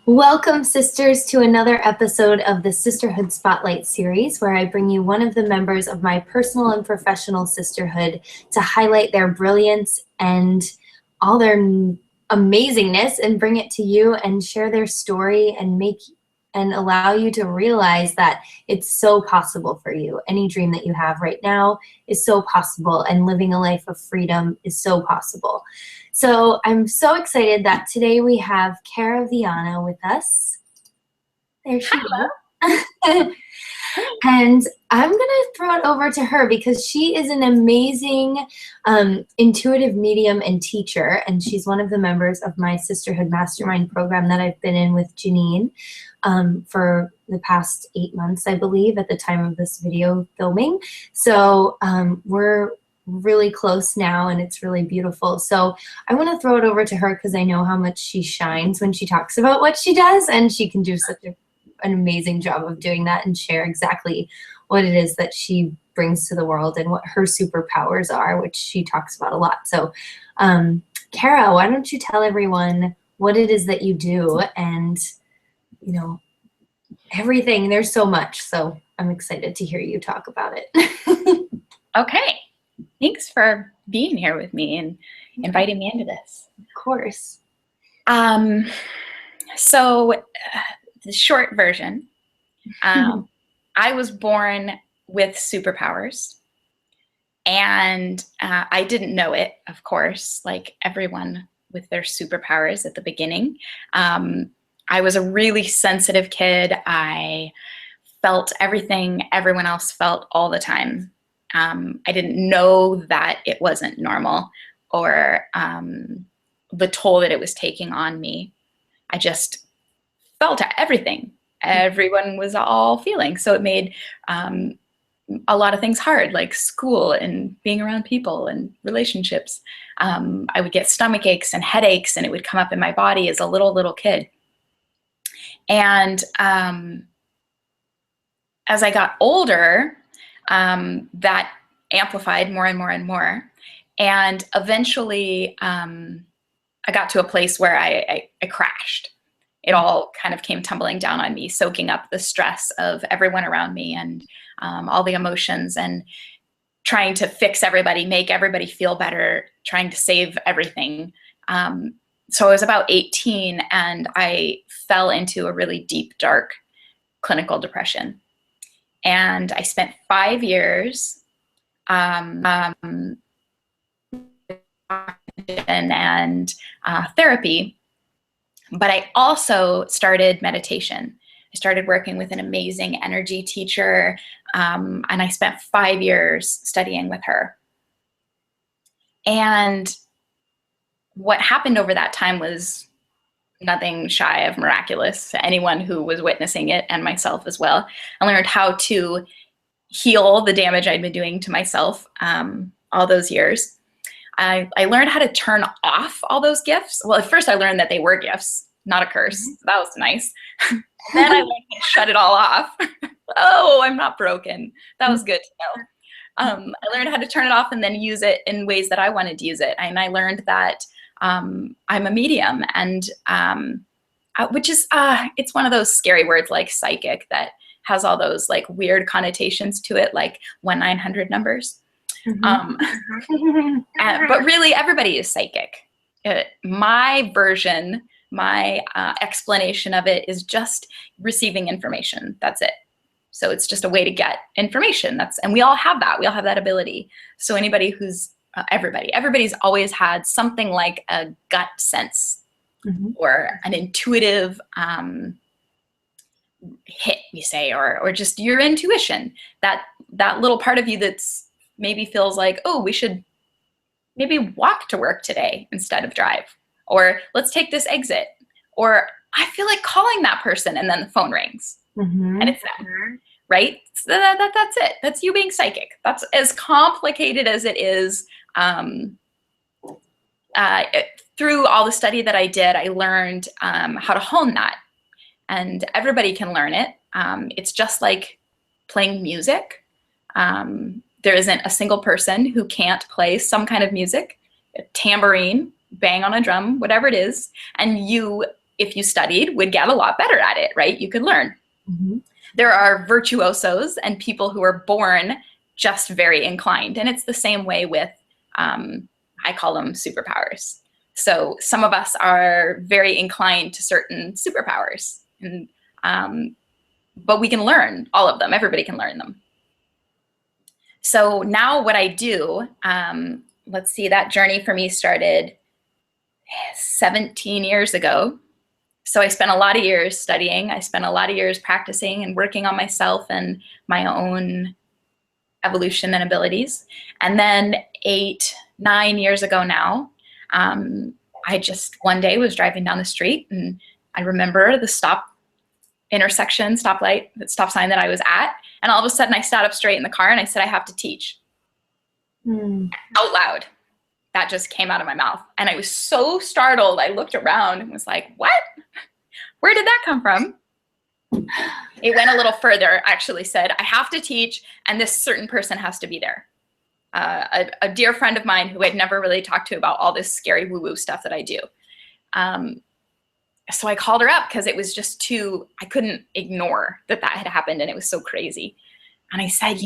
Welcome, sisters, to another episode of the Sisterhood Spotlight series, where I bring you one of the members of my personal and professional sisterhood to highlight their brilliance and all their amazingness and bring it to you and share their story and allow you to realize that it's so possible for you. Any dream that you have right now is so possible, and living a life of freedom is so possible. So I'm so excited that today we have Cara Viana with us. There she is. And I'm going to throw it over to her because she is an amazing intuitive medium and teacher, and she's one of the members of my Sisterhood Mastermind program that I've been in with Janine for the past 8 months, I believe, at the time of this video filming. So we're really close now, and it's really beautiful. So I want to throw it over to her because I know how much she shines when she talks about what she does, and she can do such an amazing job of doing that and share exactly what it is that she brings to the world and what her superpowers are, which she talks about a lot. So Cara, why don't you tell everyone what it is that you do, and you know, everything. There's so much, so I'm excited to hear you talk about it. Okay, thanks for being here with me and inviting me into this. Of course. So the short version, I was born with superpowers, and I didn't know it, of course, like everyone with their superpowers at the beginning. I was a really sensitive kid. I felt everything everyone else felt all the time. I didn't know that it wasn't normal, or the toll that it was taking on me. I just felt everything everyone was all feeling. So it made a lot of things hard, like school and being around people and relationships. I would get stomach aches and headaches, and it would come up in my body as a little kid. And as I got older, that amplified more and more and more. And eventually I got to a place where I crashed. It all kind of came tumbling down on me, soaking up the stress of everyone around me and all the emotions, and trying to fix everybody, make everybody feel better, trying to save everything. So I was about 18, and I fell into a really deep, dark clinical depression. And I spent 5 years and therapy. But I also started meditation. I started working with an amazing energy teacher, and I spent 5 years studying with her. And what happened over that time was nothing shy of miraculous to anyone who was witnessing it, and myself as well. I learned how to heal the damage I'd been doing to myself all those years. I learned how to turn off all those gifts. Well, at first I learned that they were gifts, not a curse. So that was nice. Then I learned how to shut it all off. Oh, I'm not broken. That was good to know. I learned how to turn it off and then use it in ways that I wanted to use it. And I learned that I'm a medium, and which is, it's one of those scary words like psychic that has all those like weird connotations to it, like 1-900 numbers. But really, everybody is psychic. My version, my explanation of it is just receiving information. That's it. So it's just a way to get information. And we all have that. We all have that ability. So anybody who's everybody's always had something like a gut sense or an intuitive hit, we say, or just your intuition. That little part of you that's maybe feels like, oh, we should maybe walk to work today instead of drive, or let's take this exit, or I feel like calling that person, and then the phone rings and it's them, right? So that's it. That's you being psychic. That's as complicated as it is. Through all the study that I did, I learned how to hone that, and everybody can learn it. It's just like playing music. There isn't a single person who can't play some kind of music, a tambourine, bang on a drum, whatever it is. And if you studied, would get a lot better at it, right? You could learn. Mm-hmm. There are virtuosos and people who are born just very inclined. And it's the same way with, I call them superpowers. So some of us are very inclined to certain superpowers, and, but we can learn all of them. Everybody can learn them. So now what I do, let's see, that journey for me started 17 years ago. So I spent a lot of years studying. I spent a lot of years practicing and working on myself and my own evolution and abilities. And then 8, 9 years ago now, I just one day was driving down the street, and I remember the stop sign that I was at. And all of a sudden I sat up straight in the car and I said, I have to teach. Out loud. That just came out of my mouth. And I was so startled. I looked around and was like, what? Where did that come from? It went a little further, actually said, I have to teach, and this certain person has to be there. A dear friend of mine who I'd never really talked to about all this scary woo-woo stuff that I do. So I called her up because it was just I couldn't ignore that had happened, and it was so crazy. And I said,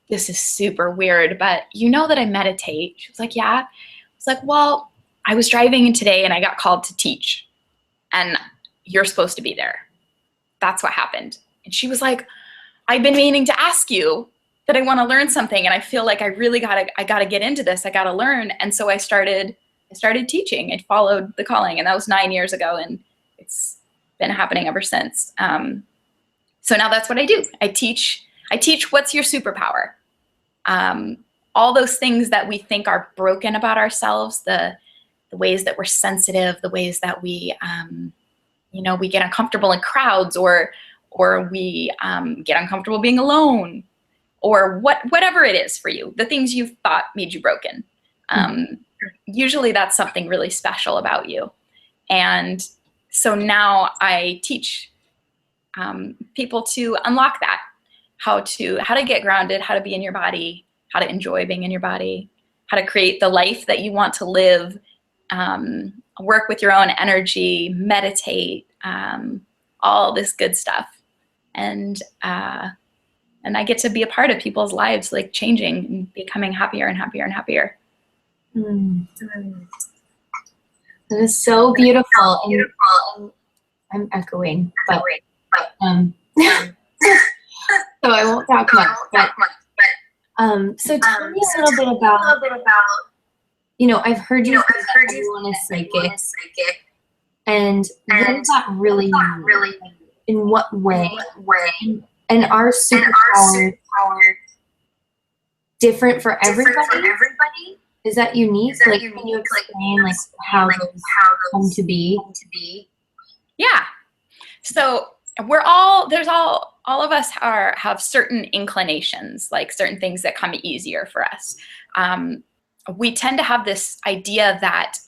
this is super weird, but you know that I meditate? She was like, yeah. I was like, well, I was driving today and I got called to teach, and you're supposed to be there. That's what happened. And she was like, I've been meaning to ask you that I want to learn something, and I feel like I really gotta get into this. I gotta learn. And so I started teaching. I followed the calling, and that was 9 years ago, and it's been happening ever since. So now that's what I do. I teach what's your superpower. All those things that we think are broken about ourselves, the ways that we're sensitive, the ways that we, we get uncomfortable in crowds, or we get uncomfortable being alone, or whatever it is for you, the things you thought made you broken. Usually that's something really special about you. And so now I teach people to unlock that, how to get grounded, how to be in your body, how to enjoy being in your body, how to create the life that you want to live, work with your own energy, meditate, all this good stuff. And I get to be a part of people's lives, like changing and becoming happier and happier and happier. That is so beautiful. And I'm echoing, but so I won't talk much. So tell me a little bit about, I've heard you say that everyone is psychic, and what does that really mean? In what way? And are superpowers different for everybody? Is that unique? Can you explain how those come to be? Yeah. So all of us have certain inclinations, like certain things that come easier for us. We tend to have this idea that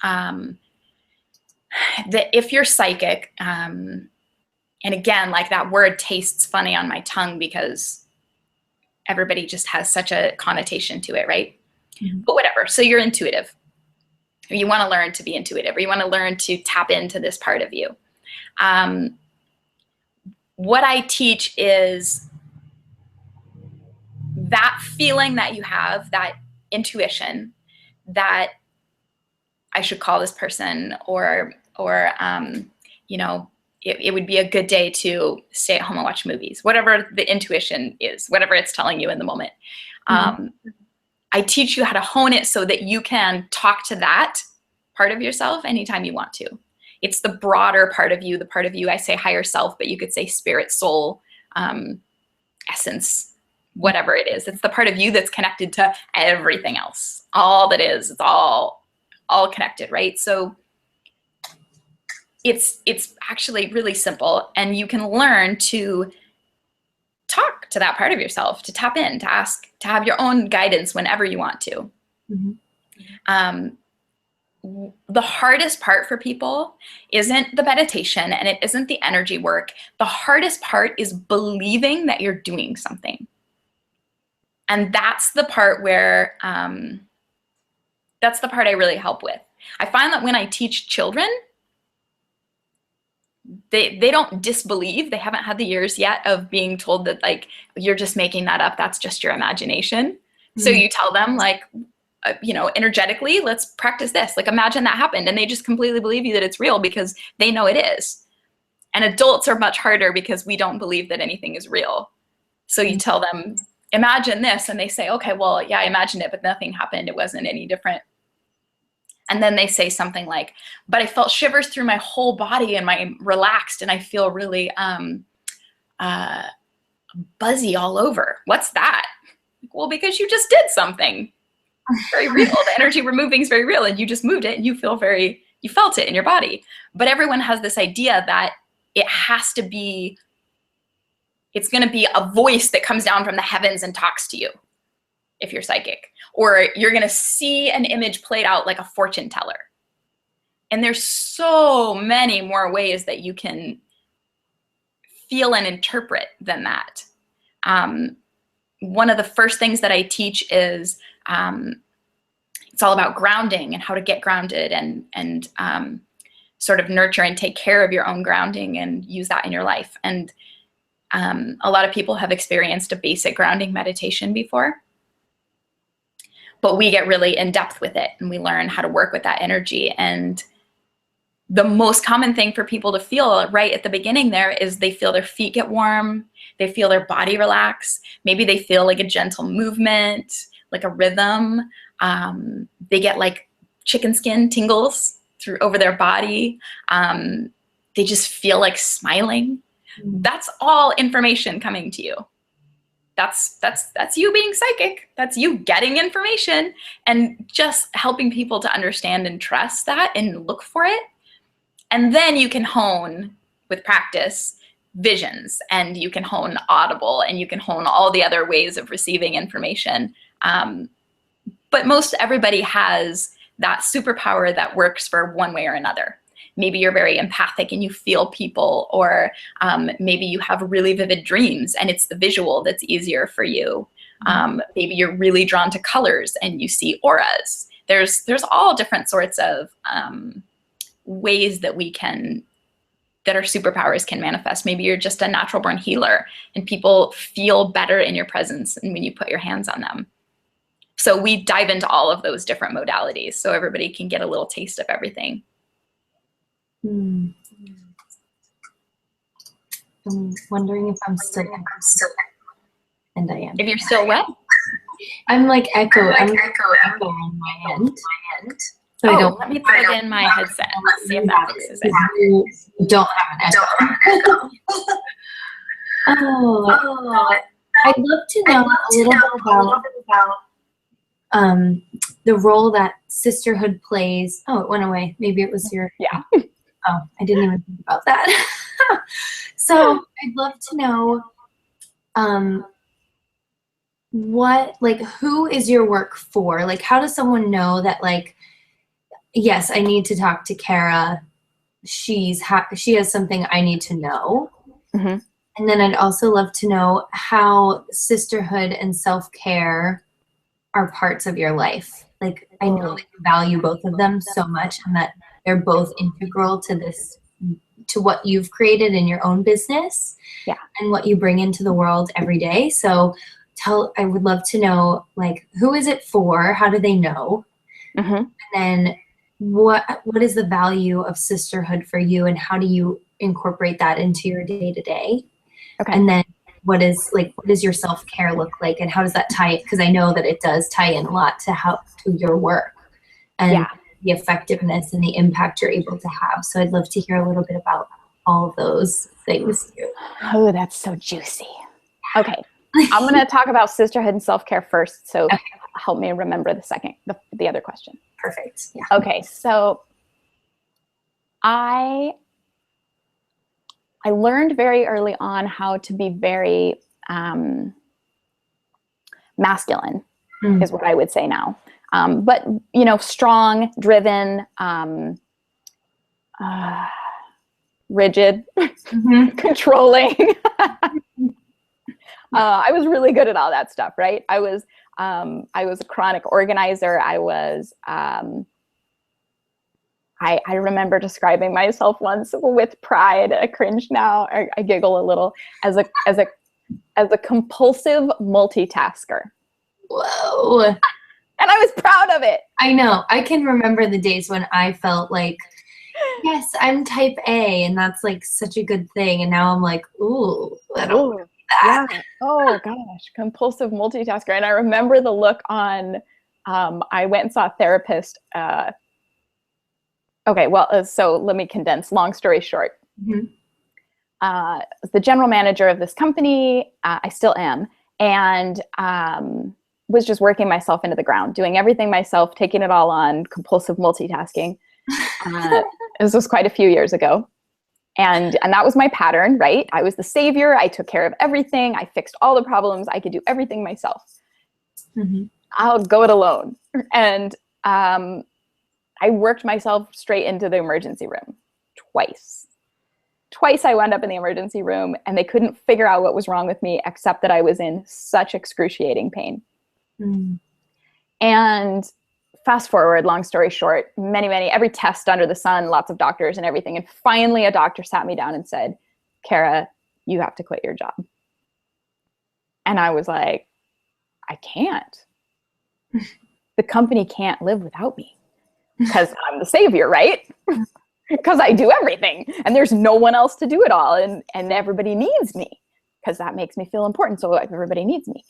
if you're psychic, and again, like that word tastes funny on my tongue because everybody just has such a connotation to it, right? Mm-hmm. But whatever. So you're intuitive. Or you want to learn to be intuitive, or you want to learn to tap into this part of you. What I teach is that feeling that you have, that intuition, that I should call this person, or it would be a good day to stay at home and watch movies, whatever the intuition is, whatever it's telling you in the moment. Mm-hmm. I teach you how to hone it so that you can talk to that part of yourself anytime you want to. It's the broader part of you, the part of you, I say higher self, but you could say spirit, soul, essence, whatever it is. It's the part of you that's connected to everything else. All that is, it's all connected, right? So it's actually really simple, and you can learn to talk to that part of yourself, to tap in, to ask, to have your own guidance whenever you want to. Mm-hmm. The hardest part for people isn't the meditation, and it isn't the energy work. The hardest part is believing that you're doing something. And that's the part where, that's the part I really help with. I find that when I teach children, they don't disbelieve. They haven't had the years yet of being told that like, you're just making that up. That's just your imagination. So you tell them like, you know, energetically, let's practice this. Like, imagine that happened. And they just completely believe you that it's real because they know it is. And adults are much harder because we don't believe that anything is real. So you tell them, imagine this. And they say, okay, well, yeah, I imagined it, but nothing happened. It wasn't any different. And then they say something like, but I felt shivers through my whole body and my relaxed, and I feel really buzzy all over. What's that? Well, because you just did something very real. The energy we're moving is very real, and you just moved it and you felt it in your body. But everyone has this idea that it has to be, it's going to be a voice that comes down from the heavens and talks to you if you're psychic, or you're going to see an image played out like a fortune teller. And there's so many more ways that you can feel and interpret than that. One of the first things that I teach is it's all about grounding and how to get grounded and sort of nurture and take care of your own grounding and use that in your life. And a lot of people have experienced a basic grounding meditation before, but we get really in depth with it and we learn how to work with that energy. And the most common thing for people to feel right at the beginning there is they feel their feet get warm, they feel their body relax, maybe they feel like a gentle movement, like a rhythm. They get like chicken skin tingles over their body. They just feel like smiling. That's all information coming to you. That's you being psychic. That's you getting information and just helping people to understand and trust that and look for it. And then you can hone with practice visions, and you can hone audible, and you can hone all the other ways of receiving information. But most everybody has that superpower that works for one way or another. Maybe you're very empathic and you feel people, or maybe you have really vivid dreams and it's the visual that's easier for you. Maybe you're really drawn to colors and you see auras. There's all different sorts of ways that that our superpowers can manifest. Maybe you're just a natural born healer and people feel better in your presence and when you put your hands on them. So we dive into all of those different modalities so everybody can get a little taste of everything. I'm wondering if I'm still, and I am. If you're still what? I'm like echo. I'm echo on my end. So let me plug in my headset and see if that fixes it. You don't have an echo. I'd love to know a little bit about the role that sisterhood plays. Oh, it went away. Maybe it was your. Yeah. Oh, I didn't even think about that. So I'd love to know who is your work for? Like, how does someone know that, like, yes, I need to talk to Cara. She has something I need to know. Mm-hmm. And then I'd also love to know how sisterhood and self-care are parts of your life. Like, I know that you value both of them so much and that they're both integral to what you've created in your own business, yeah, and what you bring into the world every day. So I would love to know, like, who is it for? How do they know? Mm-hmm. And then what is the value of sisterhood for you, and how do you incorporate that into your day-to-day? Okay. And then what does your self-care look like, and how does that tie? Because I know that it does tie in a lot to your work and the effectiveness and the impact you're able to have. So I'd love to hear a little bit about all of those things too. Oh, that's so juicy. Okay. I'm going to talk about sisterhood and self-care first. So help me remember the other question. Perfect. Yeah. Okay. So I learned very early on how to be very masculine, is what I would say now. But, strong, driven, rigid, controlling. I was really good at all that stuff, right? I was a chronic organizer. I was I remember describing myself once with pride. I cringe now. I giggle a little as a compulsive multitasker. Whoa. And I was proud of it. I know. I can remember the days when I felt like, yes, I'm type A, and that's like such a good thing. And now I'm like, ooh, I don't like that. Yeah. Oh gosh, compulsive multitasker. And I remember the look on, I went and saw a therapist. Okay, well, so let me condense. Long story short. Mm-hmm. The general manager of this company, I still am, and was just working myself into the ground, doing everything myself, taking it all on, compulsive multitasking. This was quite a few years ago. And that was my pattern, right? I was the savior. I took care of everything. I fixed all the problems. I could do everything myself. Mm-hmm. I'll go it alone. And I worked myself straight into the emergency room twice. Twice I wound up in the emergency room, and they couldn't figure out what was wrong with me except that I was in such excruciating pain. Mm. And fast forward, long story short, every test under the sun, lots of doctors and everything. And finally a doctor sat me down and said, Cara, you have to quit your job. And I was like, I can't. The company can't live without me because I'm the savior, right? Because I do everything and there's no one else to do it all. And everybody needs me because that makes me feel important. So everybody needs me.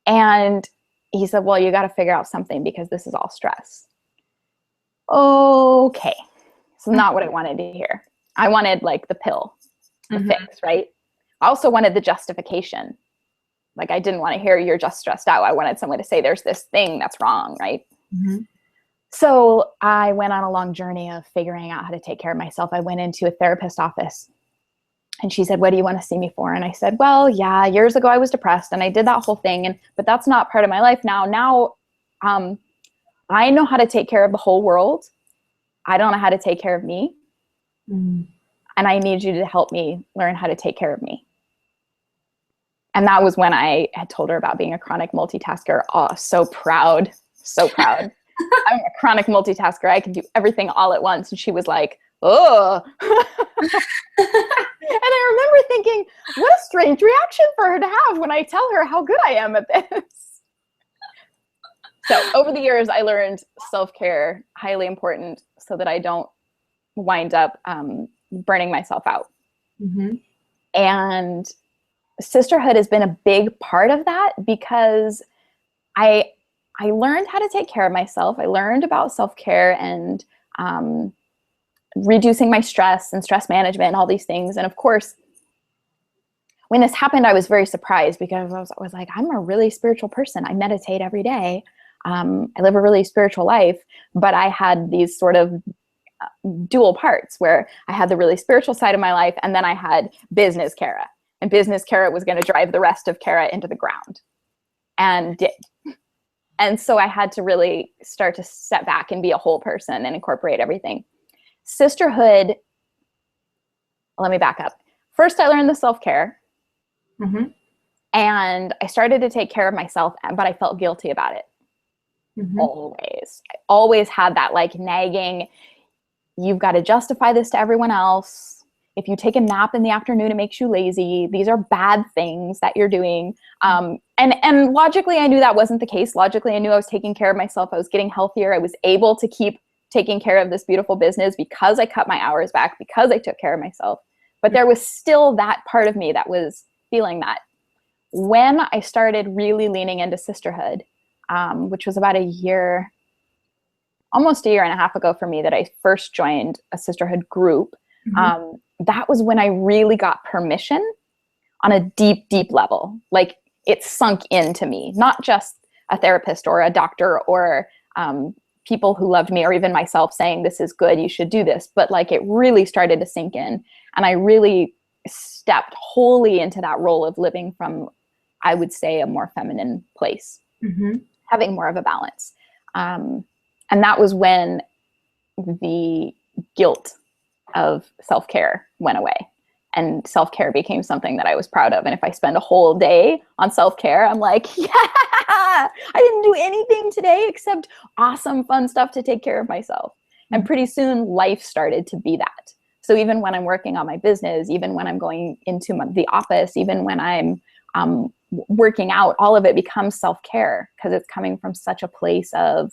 And he said, well, you got to figure out something because this is all stress. Okay. It's not what I wanted to hear. I wanted like the pill, the fix, right? I also wanted the justification. Like I didn't want to hear you're just stressed out. I wanted someone to say there's this thing that's wrong, right? Mm-hmm. So I went on a long journey of figuring out how to take care of myself. I went into a therapist's office and she said, what do you want to see me for? And I said, well, yeah, years ago I was depressed and I did that whole thing, but that's not part of my life now. Now I know how to take care of the whole world. I don't know how to take care of me. Mm. And I need you to help me learn how to take care of me. And that was when I had told her about being a chronic multitasker. Oh, so proud, so proud. I'm a chronic multitasker. I can do everything all at once. And she was like, oh. And I remember thinking, what a strange reaction for her to have when I tell her how good I am at this. So over the years, I learned self-care, highly important, so that I don't wind up burning myself out. Mm-hmm. And sisterhood has been a big part of that because I learned how to take care of myself. I learned about self-care and reducing my stress and stress management and all these things. And of course, when this happened, I was very surprised because I was like, I'm a really spiritual person. I meditate every day. I live a really spiritual life, but I had these sort of dual parts where I had the really spiritual side of my life, and then I had business Cara. And business Cara was going to drive the rest of Cara into the ground, and did. And so I had to really start to step back and be a whole person and incorporate everything. Sisterhood, let me back up. First, I learned the self-care. Mm-hmm. And I started to take care of myself, but I felt guilty about it. Mm-hmm. Always. I always had that like nagging, you've got to justify this to everyone else. If you take a nap in the afternoon, it makes you lazy. These are bad things that you're doing. And logically, I knew that wasn't the case. Logically, I knew I was taking care of myself. I was getting healthier. I was able to keep taking care of this beautiful business because I cut my hours back, because I took care of myself. But there was still that part of me that was feeling that. When I started really leaning into sisterhood, which was about almost a year and a half ago for me, that I first joined a sisterhood group. Mm-hmm. That was when I really got permission on a deep, deep level. Like it sunk into me, not just a therapist or a doctor or people who loved me or even myself saying, this is good, you should do this. But like it really started to sink in. And I really stepped wholly into that role of living from, I would say, a more feminine place, mm-hmm. having more of a balance. And that was when the guilt of self-care went away. And self-care became something that I was proud of. And if I spend a whole day on self-care, I'm like, yeah, I didn't do anything today except awesome, fun stuff to take care of myself. And pretty soon life started to be that. So even when I'm working on my business, even when I'm going into the office, even when I'm working out, all of it becomes self-care because it's coming from such a place of,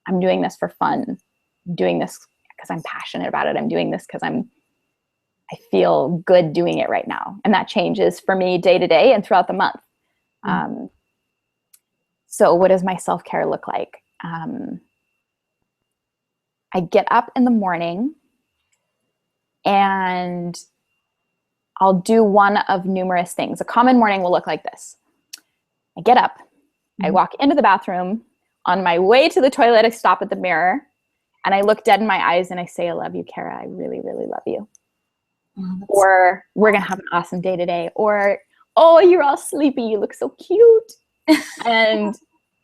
I'm doing this for fun. I'm doing this because I'm passionate about it. I'm doing this because I feel good doing it right now. And that changes for me day to day and throughout the month. So what does my self-care look like? I get up in the morning and I'll do one of numerous things. A common morning will look like this. I get up, I walk into the bathroom. On my way to the toilet, I stop at the mirror and I look dead in my eyes and I say, I love you, Cara. I really, really love you. Or we're going to have an awesome day today. Or, oh, you're all sleepy. You look so cute. And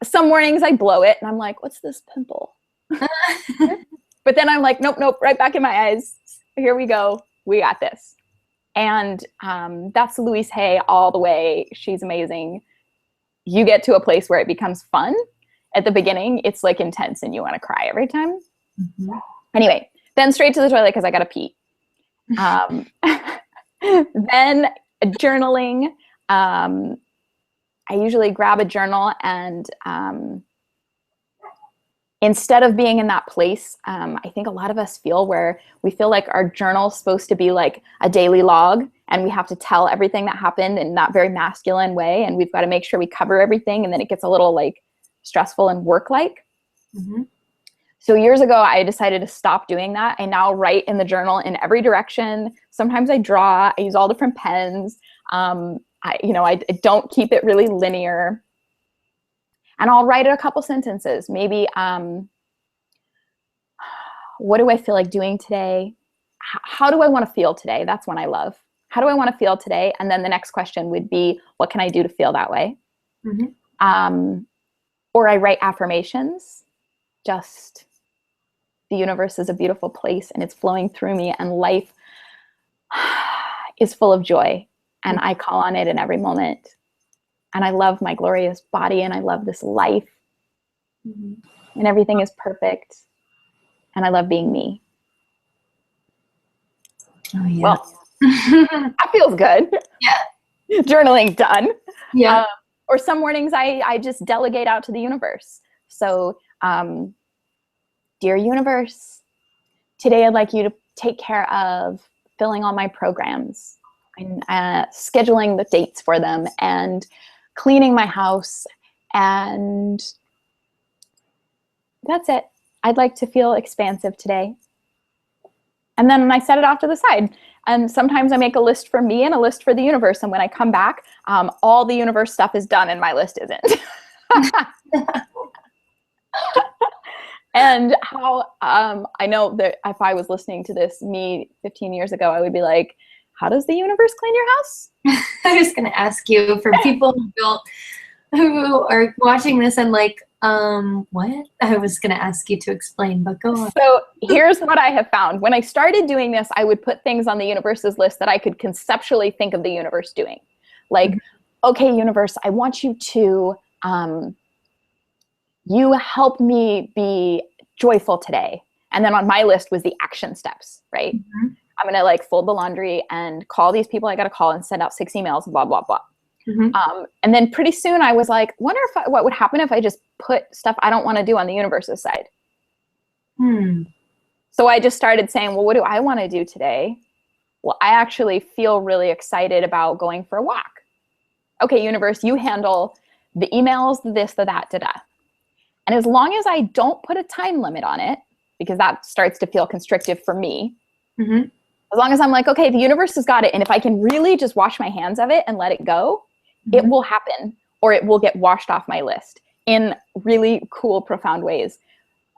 some mornings I blow it and I'm like, what's this pimple? But then I'm like, nope, right back in my eyes. Here we go. We got this. And that's Louise Hay all the way. She's amazing. You get to a place where it becomes fun. At the beginning, it's like intense and you want to cry every time. Anyway, then straight to the toilet because I got to pee. Then journaling. I usually grab a journal and instead of being in that place, I think a lot of us feel where we feel like our journal's supposed to be like a daily log and we have to tell everything that happened in that very masculine way. And we've got to make sure we cover everything. And then it gets a little like stressful and work-like. So years ago, I decided to stop doing that. I now write in the journal in every direction. Sometimes I draw, I use all different pens. I don't keep it really linear. And I'll write a couple sentences. Maybe, what do I feel like doing today? How do I want to feel today? That's one I love. How do I want to feel today? And then the next question would be, what can I do to feel that way? Or I write affirmations, just the universe is a beautiful place and it's flowing through me and life is full of joy and I call on it in every moment. And I love my glorious body and I love this life and everything is perfect. And I love being me. Oh, yeah. Well, that feels good. Yeah. Journaling done. Yeah. Or some mornings I just delegate out to the universe. So, dear universe, today I'd like you to take care of filling all my programs and scheduling the dates for them and cleaning my house. And that's it. I'd like to feel expansive today. And then I set it off to the side. And sometimes I make a list for me and a list for the universe. And when I come back, all the universe stuff is done and my list isn't. And how I know that if I was listening to this, me 15 years ago, I would be like, how does the universe clean your house? I was going to ask you, for people who are watching this and like, what? I was going to ask you to explain, but go on. So here's what I have found. When I started doing this, I would put things on the universe's list that I could conceptually think of the universe doing. Like, okay, universe, I want you to, you help me be joyful today. And then on my list was the action steps, right? I'm going to like fold the laundry and call these people I got to call and send out 6 emails, blah, blah, blah. And then pretty soon I was like, wonder if what would happen if I just put stuff I don't want to do on the universe's side. So I just started saying, well, what do I want to do today? Well, I actually feel really excited about going for a walk. Okay, universe, you handle the emails, the this, the that, da-da. And as long as I don't put a time limit on it, because that starts to feel constrictive for me, as long as I'm like, okay, the universe has got it. And if I can really just wash my hands of it and let it go, it will happen, or it will get washed off my list in really cool, profound ways.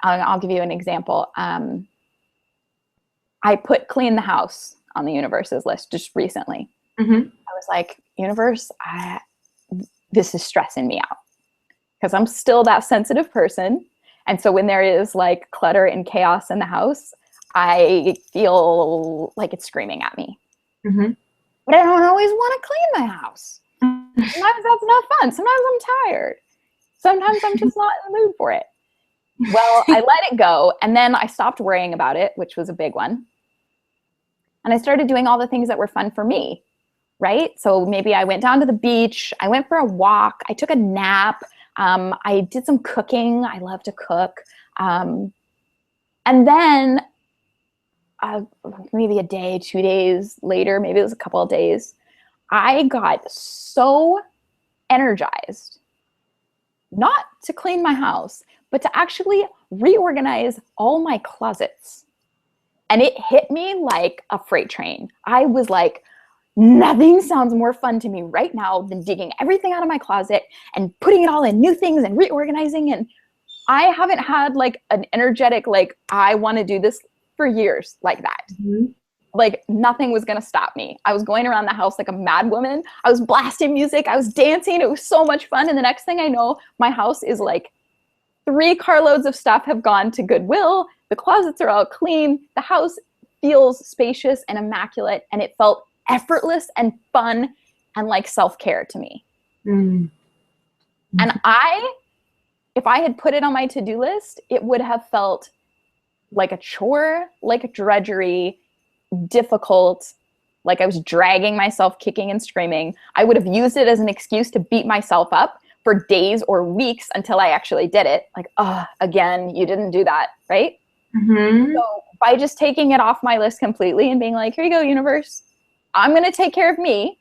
I'll give you an example. I put clean the house on the universe's list just recently. I was like, universe, this is stressing me out because I'm still that sensitive person. And so when there is like clutter and chaos in the house, I feel like it's screaming at me. But I don't always want to clean my house. Sometimes that's not fun. Sometimes I'm tired. Sometimes I'm just not in the mood for it. Well, I let it go, and then I stopped worrying about it, which was a big one. And I started doing all the things that were fun for me, right? So maybe I went down to the beach, I went for a walk, I took a nap, I did some cooking. I love to cook. And then maybe a day, 2 days later, maybe it was a couple of days, I got so energized, not to clean my house, but to actually reorganize all my closets. And it hit me like a freight train. I was like, nothing sounds more fun to me right now than digging everything out of my closet and putting it all in new things and reorganizing. And I haven't had like an energetic, like, I want to do this for years like that. Like nothing was going to stop me. I was going around the house like a mad woman. I was blasting music. I was dancing. It was so much fun. And the next thing I know, my house is like 3 carloads of stuff have gone to Goodwill. The closets are all clean. The house feels spacious and immaculate. And it felt effortless and fun and like self-care to me. And if I had put it on my to-do list, it would have felt like a chore, like a drudgery, difficult, like I was dragging myself kicking and screaming. I would have used it as an excuse to beat myself up for days or weeks until I actually did it. Like, oh, again, you didn't do that, right? So by just taking it off my list completely and being like, here you go, universe, I'm going to take care of me.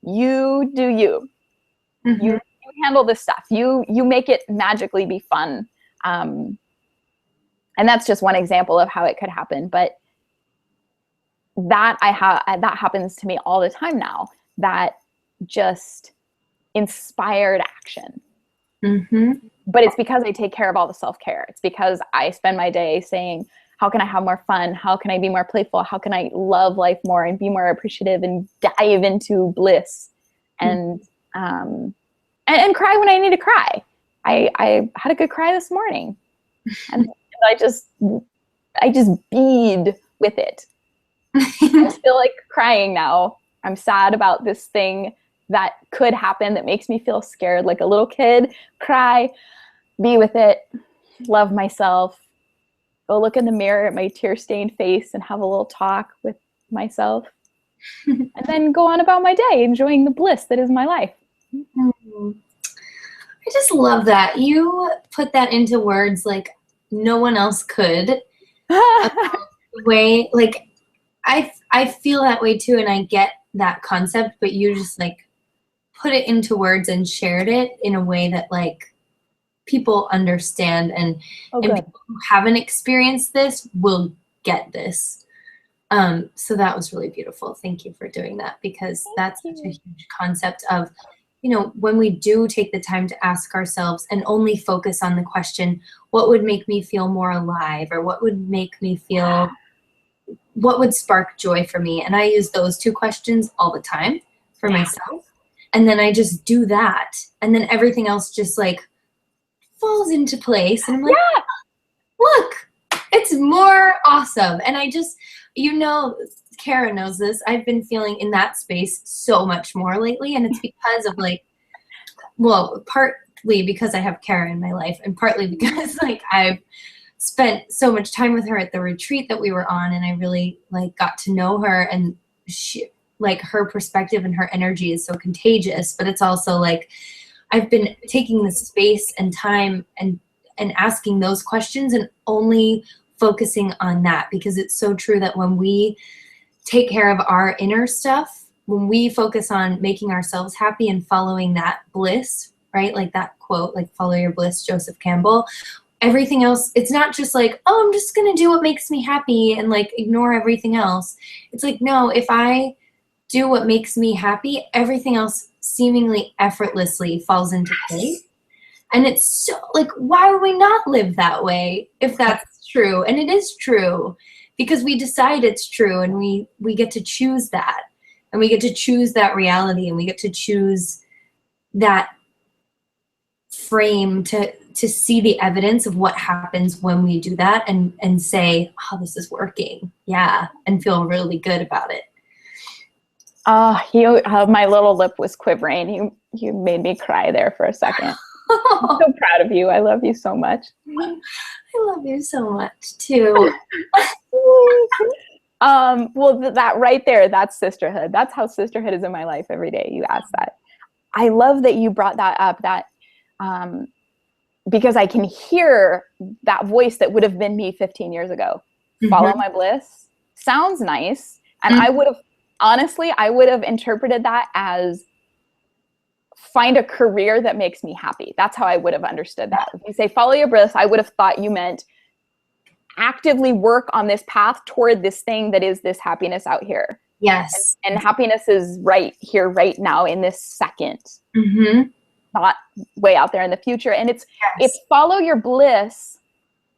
You do you. You handle this stuff. You make it magically be fun. And that's just one example of how it could happen. But that that happens to me all the time now. That just inspired action. But it's because I take care of all the self-care. It's because I spend my day saying, how can I have more fun? How can I be more playful? How can I love life more and be more appreciative and dive into bliss and cry when I need to cry? I had a good cry this morning, and I just bead with it. I feel like crying now. I'm sad about this thing that could happen that makes me feel scared, like a little kid. Cry, be with it, love myself, go look in the mirror at my tear-stained face and have a little talk with myself, and then go on about my day, enjoying the bliss that is my life. I just love that. You put that into words like no one else could. Way, like, I feel that way too, and I get that concept, but you just like put it into words and shared it in a way that like people understand, and people who haven't experienced this will get this. So that was really beautiful. Thank you for doing that, because that's such a huge concept of, you know, when we do take the time to ask ourselves and only focus on the question, what would make me feel more alive, or what would make me feel, what would spark joy for me? And I use those 2 questions all the time for myself. And then I just do that. And then everything else just like falls into place. And I'm like, look, it's more awesome. And I just, you know, Cara knows this. I've been feeling in that space so much more lately. And it's because of like, well, partly because I have Cara in my life, and partly because like I've spent so much time with her at the retreat that we were on, and I really like got to know her, and she, like, her perspective and her energy is so contagious. But it's also like I've been taking the space and time and asking those questions and only focusing on that, because it's so true that when we take care of our inner stuff, when we focus on making ourselves happy and following that bliss, right? Like that quote, like follow your bliss, Joseph Campbell, everything else, it's not just like, oh, I'm just going to do what makes me happy and like ignore everything else. It's like, no, if I do what makes me happy, everything else seemingly effortlessly falls into place. And it's so like, why would we not live that way if that's true? And it is true, because we decide it's true, and we get to choose that, and we get to choose that reality, and we get to choose that frame to see the evidence of what happens when we do that, and say, oh, this is working. Yeah. And feel really good about it. My little lip was quivering. You made me cry there for a second. I'm so proud of you. I love you so much. I love you so much too. Well, that right there, that's sisterhood. That's how sisterhood is in my life every day. You asked that. I love that you brought that up, because I can hear that voice that would have been me 15 years ago. Mm-hmm. Follow my bliss. Sounds nice. And mm-hmm. I would have interpreted that as find a career that makes me happy. That's how I would have understood that. If you say follow your bliss, I would have thought you meant actively work on this path toward this thing that is this happiness out here. Yes. And happiness is right here, right now, in this second. Mm-hmm. Not way out there in the future. And it's follow your bliss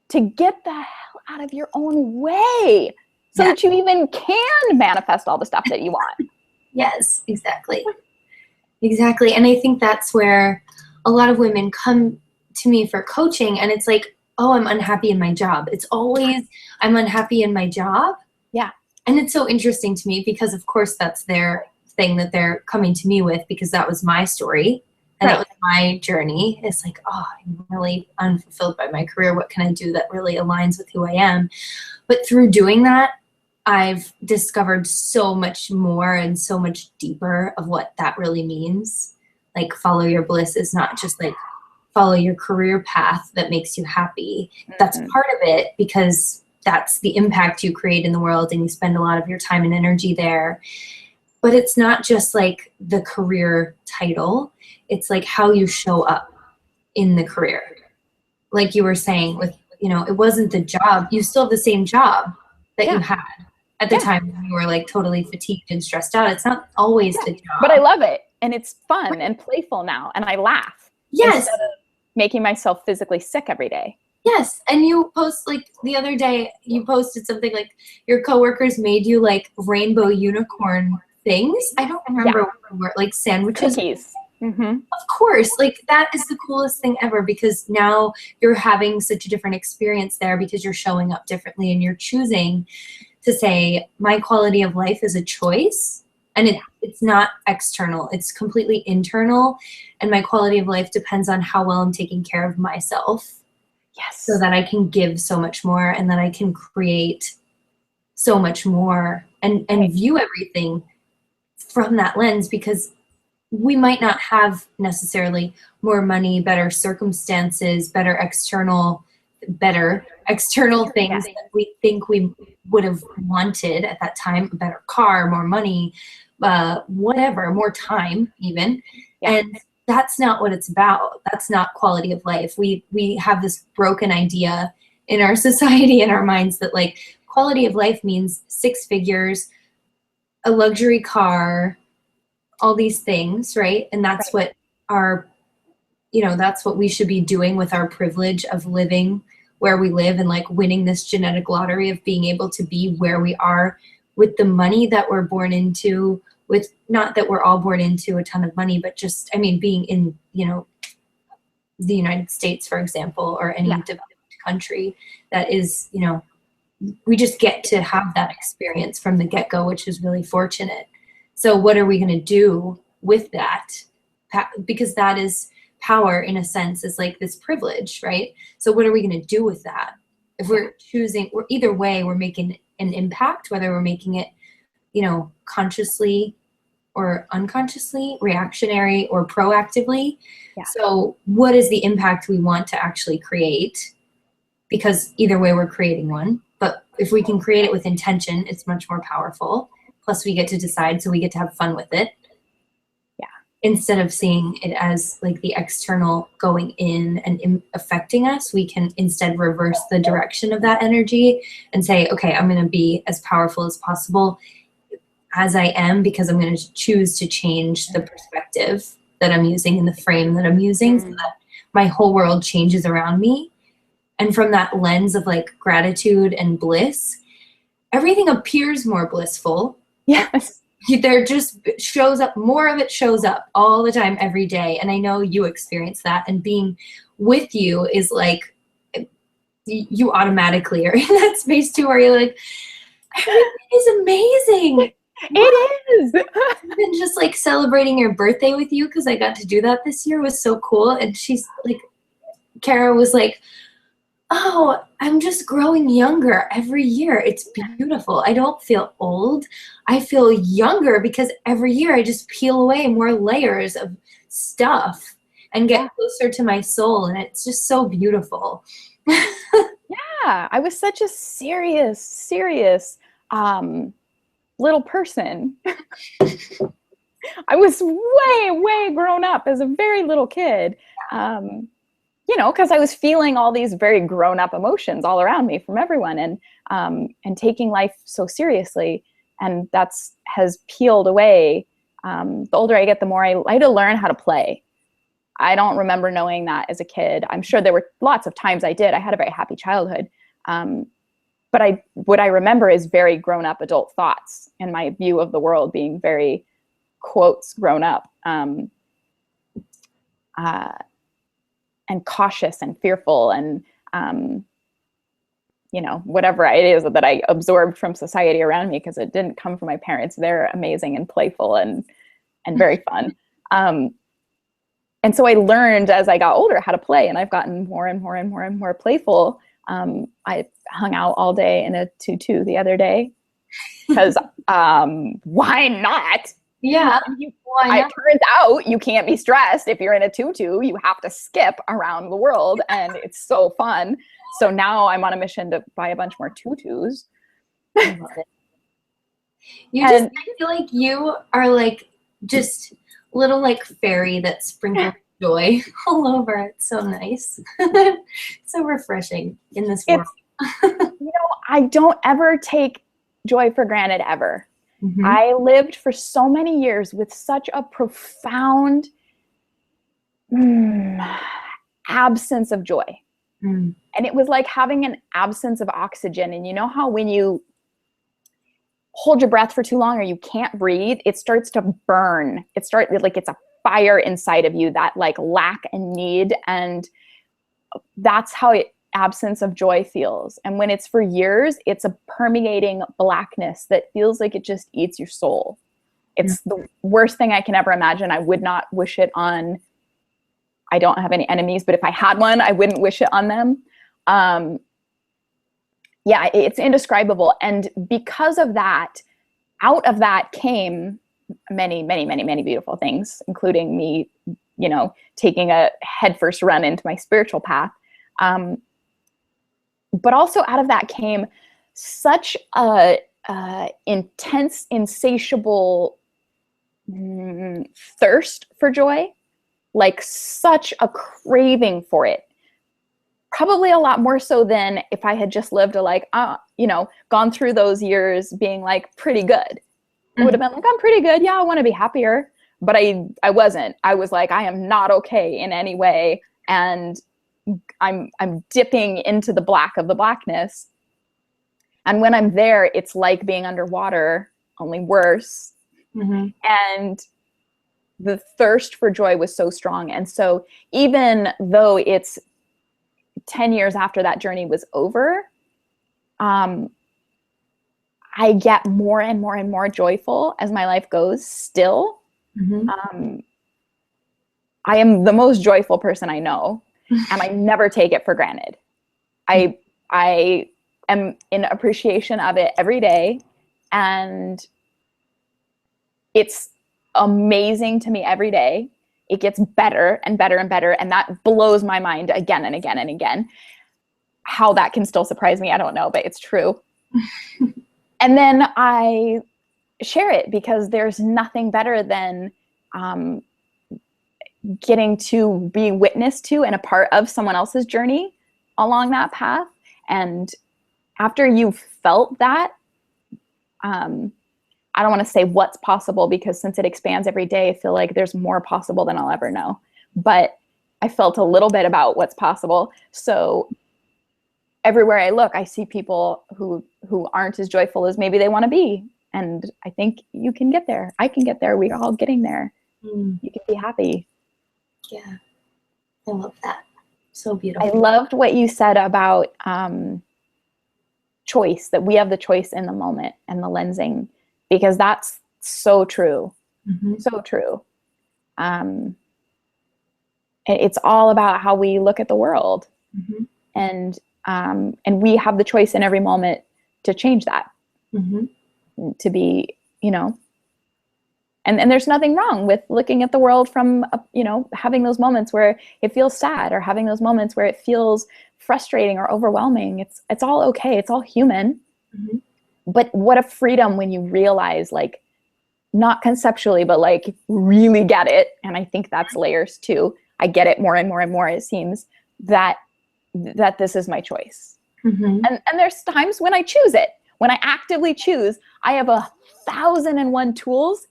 to get the hell out of your own way so that you even can manifest all the stuff that you want. Yes, exactly. Exactly. And I think that's where a lot of women come to me for coaching, and it's like, oh, I'm unhappy in my job. It's always, I'm unhappy in my job. Yeah. And it's so interesting to me because, of course, that's their thing that they're coming to me with, because that was my story and that was my journey. It's like, oh, I'm really unfulfilled by my career. What can I do that really aligns with who I am? But through doing that, I've discovered so much more and so much deeper of what that really means. Like, follow your bliss is not just like follow your career path that makes you happy. Mm-hmm. That's part of it, because that's the impact you create in the world and you spend a lot of your time and energy there. But it's not just like the career title. It's like how you show up in the career. Like you were saying with, it wasn't the job. You still have the same job that you had at the time when you were like totally fatigued and stressed out. It's not always the job. But I love it. And it's fun and playful now. And I laugh. Yes. Instead of making myself physically sick every day. Yes. And you post, like the other day, you posted something like your coworkers made you like rainbow unicorn things. I don't remember what they were, like sandwiches. Cookies. Mm-hmm. Of course. Like that is the coolest thing ever, because now you're having such a different experience there because you're showing up differently and you're choosing to say my quality of life is a choice. And it's not external. It's completely internal. And my quality of life depends on how well I'm taking care of myself. Yes. So that I can give so much more and that I can create so much more and view everything from that lens, because we might not have necessarily more money, better circumstances, better external things that we think we would have wanted at that time, a better car, more money, whatever, more time even. Yeah. And that's not what it's about. That's not quality of life. We have this broken idea in our society, in our minds, that like quality of life means 6 figures, a luxury car, all these things, right? And that's what that's what we should be doing with our privilege of living where we live and like winning this genetic lottery of being able to be where we are with the money that we're born into, with not that we're all born into a ton of money, but just, being in, the United States, for example, or any developed country that is, we just get to have that experience from the get-go, which is really fortunate. So what are we going to do with that? Because that is power, in a sense, is like this privilege, right? So what are we going to do with that? If we're choosing, either way, we're making an impact, whether we're making it, consciously or unconsciously, reactionary or proactively. Yeah. So what is the impact we want to actually create? Because either way, we're creating one. But if we can create it with intention, it's much more powerful. Plus we get to decide, so we get to have fun with it. Yeah. Instead of seeing it as like the external going in and affecting us, we can instead reverse the direction of that energy and say, okay, I'm going to be as powerful as possible as I am, because I'm going to choose to change the perspective that I'm using and the frame that I'm using, so that my whole world changes around me. And from that lens of like gratitude and bliss, everything appears more blissful. Yes. There just shows up, more of it shows up all the time, every day. And I know you experience that, and being with you is like, you automatically are in that space too, where you're like, everything is amazing. It is. Even just like celebrating your birthday with you, because I got to do that this year, was so cool. And she's like, Cara was like, oh, I'm just growing younger every year. It's beautiful. I don't feel old. I feel younger because every year I just peel away more layers of stuff and get closer to my soul. And it's just so beautiful. Yeah, I was such a serious little person. I was way grown up as a very little kid. You know, because I was feeling all these very grown-up emotions all around me from everyone, and taking life so seriously, and has peeled away. The older I get, the more I like to learn how to play. I don't remember knowing that as a kid. I'm sure there were lots of times I did. I had a very happy childhood, but what I remember is very grown-up adult thoughts, and my view of the world being very, quotes, grown up. And cautious and fearful and, you know, whatever it is that I absorbed from society around me, because it didn't come from my parents. They're amazing and playful and very fun. And so I learned as I got older how to play, and I've gotten more and more playful. I hung out all day in a tutu the other day because why not? Yeah. It turns out you can't be stressed if you're in a tutu. You have to skip around the world, and it's so fun. So now I'm on a mission to buy a bunch more tutus. I love it. I feel like you are like just little like fairy that sprinkles joy all over. It's so nice. So refreshing in this world. You know, I don't ever take joy for granted ever. Mm-hmm. I lived for so many years with such a profound absence of joy. And it was like having an absence of oxygen. And you know how when you hold your breath for too long or you can't breathe, it starts to burn. It's a fire inside of you, that like lack and need. And that's how absence of joy feels. And when it's for years, it's a permeating blackness that feels like it just eats your soul. It's the worst thing I can ever imagine. I would not wish it on, I don't have any enemies, but if I had one, I wouldn't wish it on them. Yeah, it's indescribable. And because of that, out of that came many beautiful things, including me, you know, taking a headfirst run into my spiritual path. But also out of that came such a intense, insatiable thirst for joy, like such a craving for it. Probably a lot more so than if I had just lived gone through those years being like pretty good. I would have been like, I'm pretty good. Yeah, I want to be happier. But I wasn't. I was like, I am not okay in any way. And I'm dipping into the black of the blackness. And when I'm there, it's like being underwater, only worse. Mm-hmm. And the thirst for joy was so strong. And so even though it's 10 years after that journey was over, I get more and more joyful as my life goes still. Mm-hmm. I am the most joyful person I know, and I never take it for granted. I am in appreciation of it every day, and it's amazing to me every day. It gets better and better and better, and that blows my mind again and again and again. How that can still surprise me, I don't know, but it's true. And then I share it because there's nothing better than getting to be witness to and a part of someone else's journey along that path. And after you've felt that, I don't want to say what's possible, because since it expands every day, I feel like there's more possible than I'll ever know. But I felt a little bit about what's possible. So everywhere I look, I see people who aren't as joyful as maybe they want to be. And I think you can get there. I can get there. We're all getting there. You can be happy. Yeah. I love that. So beautiful. I loved what you said about choice, that we have the choice in the moment and the lensing. because that's so true. Mm-hmm. So true. It's all about how we look at the world. Mm-hmm. And we have the choice in every moment to change that. Mm-hmm. To be, you know, and there's nothing wrong with looking at the world from, you know, having those moments where it feels sad, or having those moments where it feels frustrating or overwhelming. It's all okay. It's all human. Mm-hmm. But what a freedom when you realize, like, not conceptually, but like really get it. And I think that's layers too. I get it more and more and more, it seems, that this is my choice. Mm-hmm. And there's times when I choose it. When I actively choose, I have 1,001 tools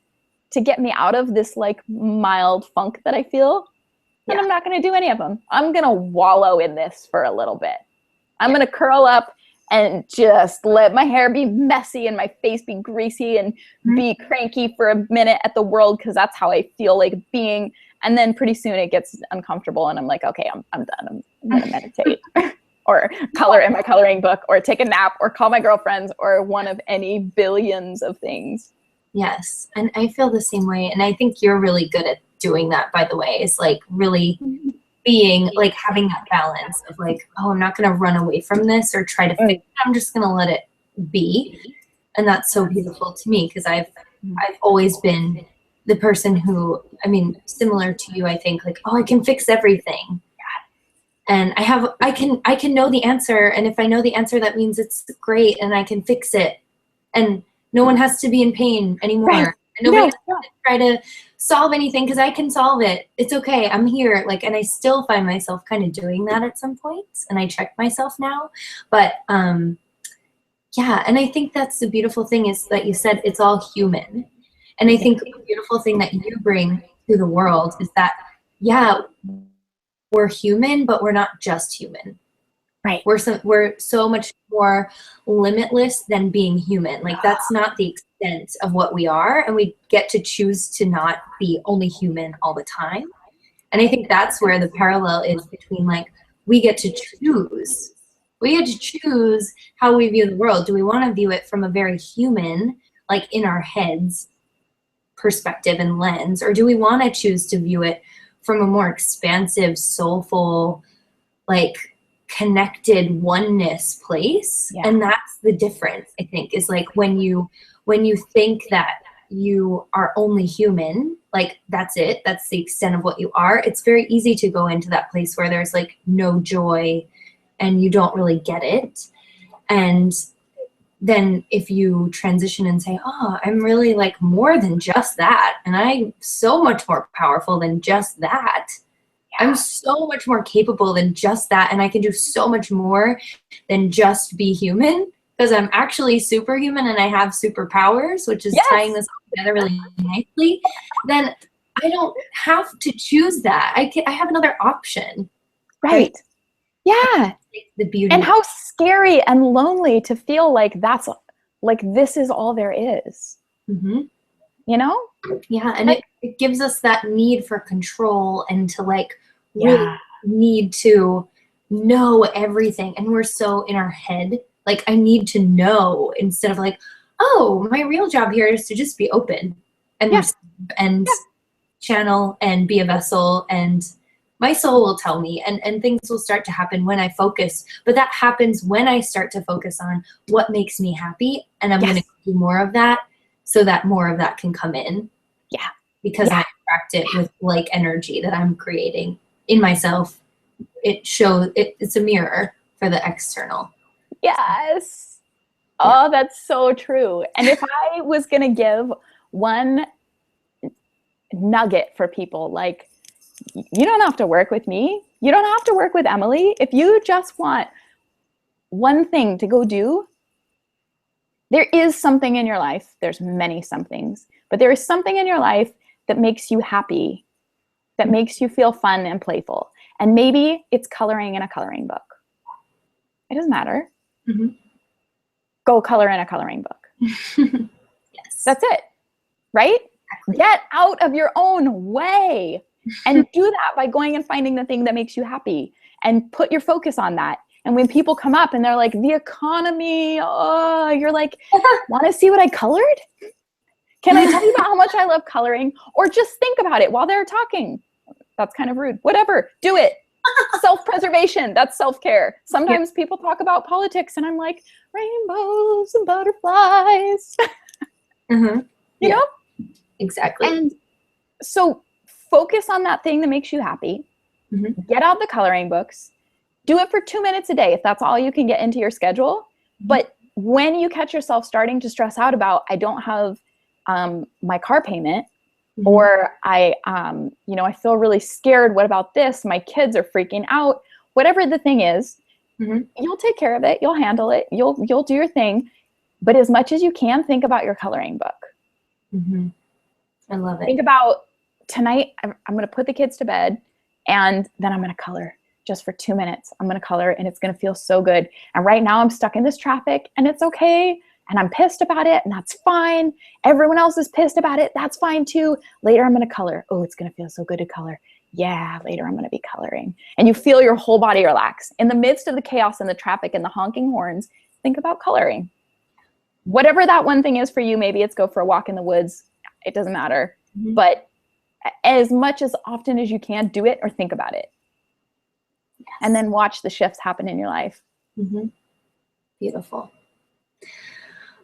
to get me out of this like mild funk that I feel. And I'm not going to do any of them. I'm going to wallow in this for a little bit. I'm going to curl up and just let my hair be messy and my face be greasy and be cranky for a minute at the world, because that's how I feel like being. And then pretty soon it gets uncomfortable and I'm like, okay, I'm done. I'm going to meditate or color in my coloring book, or take a nap, or call my girlfriends, or one of any billions of things. Yes. And I feel the same way. And I think you're really good at doing that, by the way, is like really being like having that balance of like, oh, I'm not going to run away from this or try to fix it. I'm just going to let it be. And that's so beautiful to me, because I've always been the person who, I mean, similar to you, I think, like, oh, I can fix everything. And I can know the answer. And if I know the answer, that means it's great and I can fix it. And no one has to be in pain anymore. Right. And nobody has to try to solve anything, because I can solve it. It's okay. I'm here. Like, and I still find myself kind of doing that at some points, and I check myself now. But yeah, and I think that's the beautiful thing, is that you said it's all human. And I think the beautiful thing that you bring to the world is that, yeah, we're human, but we're not just human. Right. We're so much more limitless than being human. Like, that's not the extent of what we are, and we get to choose to not be only human all the time. And I think that's where the parallel is between, like, we get to choose. We get to choose how we view the world. Do we want to view it from a very human, like in our heads, perspective and lens, or do we want to choose to view it from a more expansive, soulful, like connected oneness place? Yeah. And that's the difference, I think, is like when you think that you are only human, like that's it, that's the extent of what you are, it's very easy to go into that place where there's like no joy and you don't really get it. And then if you transition and say, oh, I'm really like more than just that, and I'm so much more powerful than just that. I'm so much more capable than just that, and I can do so much more than just be human, because I'm actually superhuman and I have superpowers, which is tying this all together really nicely. Then I don't have to choose that. I have another option. Right. Yeah. The beauty. And how scary and lonely to feel like that's like, this is all there is. Mm-hmm. You know? Yeah. And it gives us that need for control and to like really need to know everything. And we're so in our head. Like, I need to know, instead of like, oh, my real job here is to just be open and channel and be a vessel, and my soul will tell me, and things will start to happen when I focus. But that happens when I start to focus on what makes me happy, and I'm going to do more of that so that more of that can come in. Yeah. Because I attract it with like energy that I'm creating in myself. It shows it's a mirror for the external. Yes. Oh, that's so true. And if I was going to give one nugget for people, like, you don't have to work with me. You don't have to work with Emily. If you just want one thing to go do, there is something in your life. There's many somethings, but there is something in your life that makes you happy, that makes you feel fun and playful. And maybe it's coloring in a coloring book. It doesn't matter. Mm-hmm. Go color in a coloring book. Yes. That's it. Right? Exactly. Get out of your own way and do that by going and finding the thing that makes you happy and put your focus on that. And when people come up and they're like, the economy, oh, you're like, want to see what I colored? Can I tell you about how much I love coloring? Or just think about it while they're talking. That's kind of rude. Whatever, do it. Self-preservation, that's self-care. Sometimes people talk about politics and I'm like, rainbows and butterflies. You know? Exactly. And so focus on that thing that makes you happy. Get out the coloring books. Do it for 2 minutes a day if that's all you can get into your schedule. But when you catch yourself starting to stress out about, I don't have my car payment, or I feel really scared. What about this? My kids are freaking out. Whatever the thing is, you'll take care of it. You'll handle it. You'll do your thing. But as much as you can, think about your coloring book. I love it. Think about tonight, I'm going to put the kids to bed and then I'm going to color just for 2 minutes. I'm going to color and it's going to feel so good. And right now I'm stuck in this traffic and it's okay. And I'm pissed about it and that's fine. Everyone else is pissed about it. That's fine too. Later I'm going to color. Oh, it's going to feel so good to color. Yeah, later I'm going to be coloring. And you feel your whole body relax. In the midst of the chaos and the traffic and the honking horns, think about coloring. Whatever that one thing is for you, maybe it's go for a walk in the woods. It doesn't matter. But as much as often as you can, do it or think about it. And then watch the shifts happen in your life. Beautiful.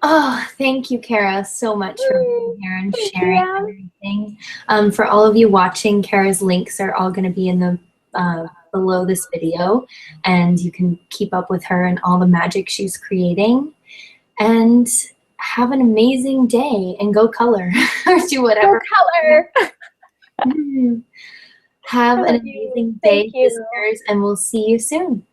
Oh, thank you, Cara, so much for being here and sharing everything. For all of you watching, Cara's links are all going to be in the below this video, and you can keep up with her and all the magic she's creating. And have an amazing day and go color or do whatever. Go color. Have an amazing day, sisters, and we'll see you soon.